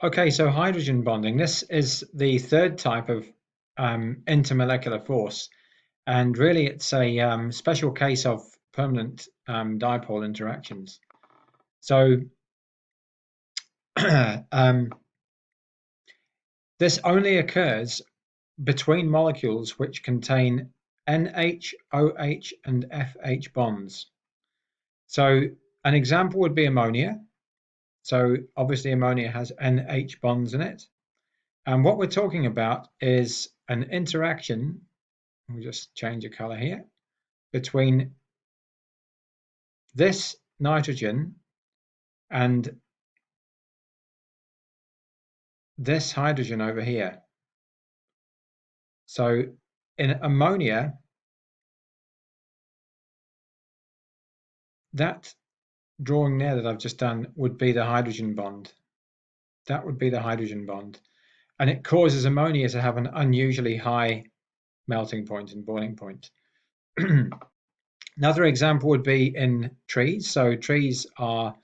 Okay, so hydrogen bonding. This is the third type of intermolecular force, and really it's a special case of permanent dipole interactions. So this only occurs between molecules which contain NH, OH, and FH bonds. So an example would be ammonia. So obviously ammonia has NH bonds in it. And what we're talking about is an interaction, we'll just change the color here, between this nitrogen and this hydrogen over here. So in ammonia, that drawing there that I've just done would be the hydrogen bond. That would be the hydrogen bond. And it causes ammonia to have an unusually high melting point and boiling point. Another example would be in trees. So trees are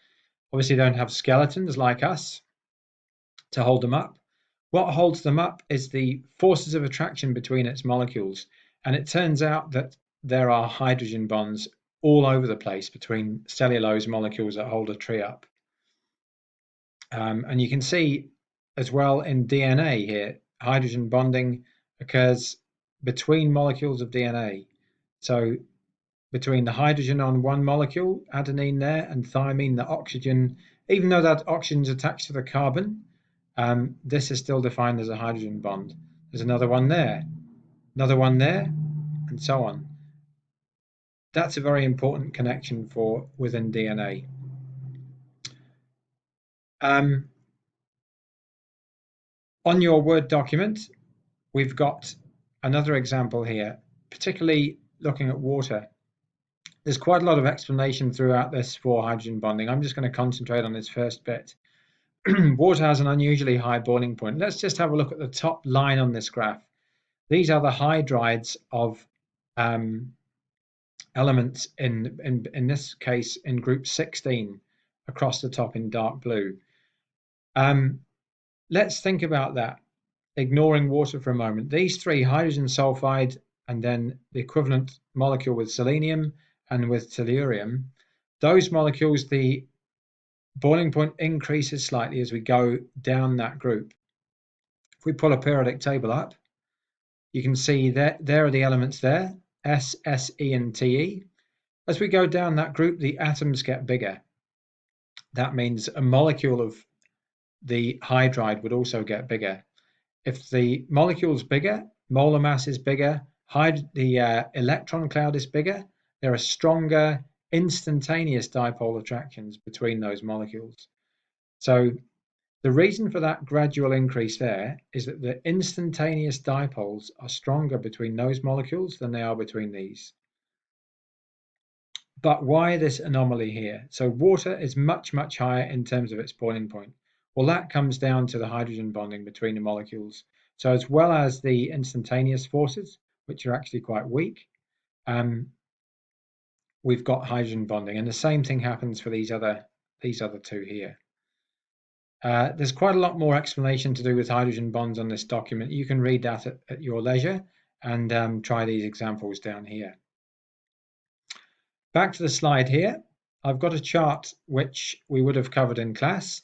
obviously don't have skeletons like us to hold them up. What holds them up is the forces of attraction between its molecules. And it turns out that there are hydrogen bonds all over the place between cellulose molecules that hold a tree up. And you can see as well in DNA here, hydrogen bonding occurs between molecules of DNA. So between the hydrogen on one molecule, adenine there, and thymine, the oxygen, even though that oxygen is attached to the carbon, this is still defined as a hydrogen bond. There's another one there, and so on. That's a very important connection for within DNA. On your Word document, we've got another example here, particularly looking at water. There's quite a lot of explanation throughout this for hydrogen bonding. I'm just going to concentrate on this first bit. Water has an unusually high boiling point. Let's just have a look at the top line on this graph. These are the hydrides of elements in this case in group 16 across the top in dark blue. Let's think about that, ignoring water for a moment. These three, hydrogen sulfide and then the equivalent molecule with selenium and with tellurium, those molecules, the boiling point increases slightly as we go down that group. If we pull a periodic table up, you can see that there are the elements there, S, E, and Te. As we go down that group, the atoms get bigger. That means a molecule of the hydride would also get bigger. If the molecule is bigger, molar mass is bigger, the electron cloud is bigger, there are stronger instantaneous dipole attractions between those molecules. So the reason for that gradual increase there is that the instantaneous dipoles are stronger between those molecules than they are between these. But why this anomaly here? So water is much, much higher in terms of its boiling point. Well, that comes down to the hydrogen bonding between the molecules. So as well as the instantaneous forces, which are actually quite weak, we've got hydrogen bonding. And the same thing happens for these other two here. There's quite a lot more explanation to do with hydrogen bonds on this document. You can read that at your leisure and try these examples down here. Back to the slide here. I've got a chart which we would have covered in class,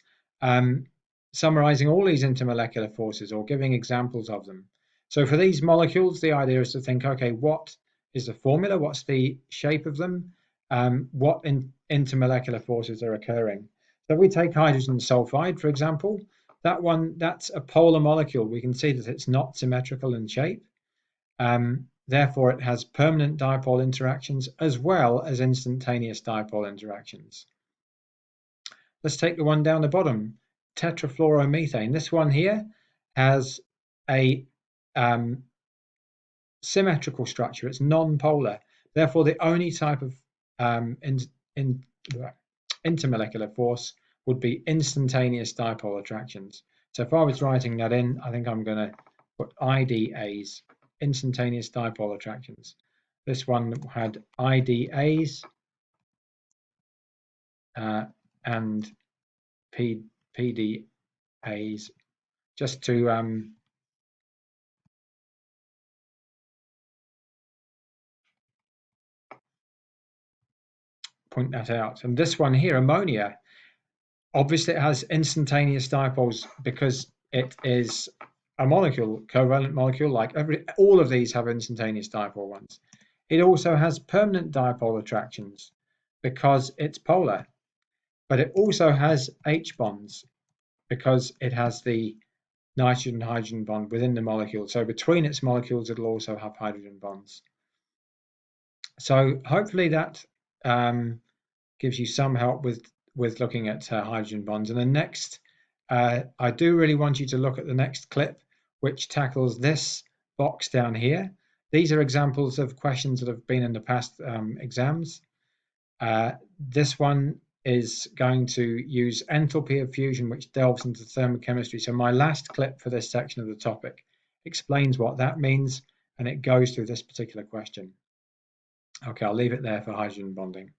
summarizing all these intermolecular forces or giving examples of them. So for these molecules, the idea is to think, okay, what is the formula? What's the shape of them? What intermolecular forces are occurring? So if we take hydrogen sulfide, for example, that's a polar molecule. We can see that it's not symmetrical in shape. Therefore, it has permanent dipole interactions as well as instantaneous dipole interactions. Let's take the one down the bottom, tetrafluoromethane. This one here has a symmetrical structure. It's non-polar. Therefore, the only type of intermolecular force would be instantaneous dipole attractions. So if I was writing that in, I think I'm going to put IDAs, instantaneous dipole attractions. This one had IDAs and PDAs. A's, just to point that out. And this one here, ammonia, obviously it has instantaneous dipoles because it is a molecule, covalent molecule, like all of these have instantaneous dipole ones. It also has permanent dipole attractions because it's polar, but it also has H bonds because it has the nitrogen-hydrogen bond within the molecule. So between its molecules, it'll also have hydrogen bonds. So hopefully that gives you some help with looking at hydrogen bonds. And the next, I do really want you to look at the next clip, which tackles this box down here. These are examples of questions that have been in the past exams. This one is going to use enthalpy of fusion, which delves into thermochemistry. So my last clip for this section of the topic explains what that means, and it goes through this particular question. Okay, I'll leave it there for hydrogen bonding.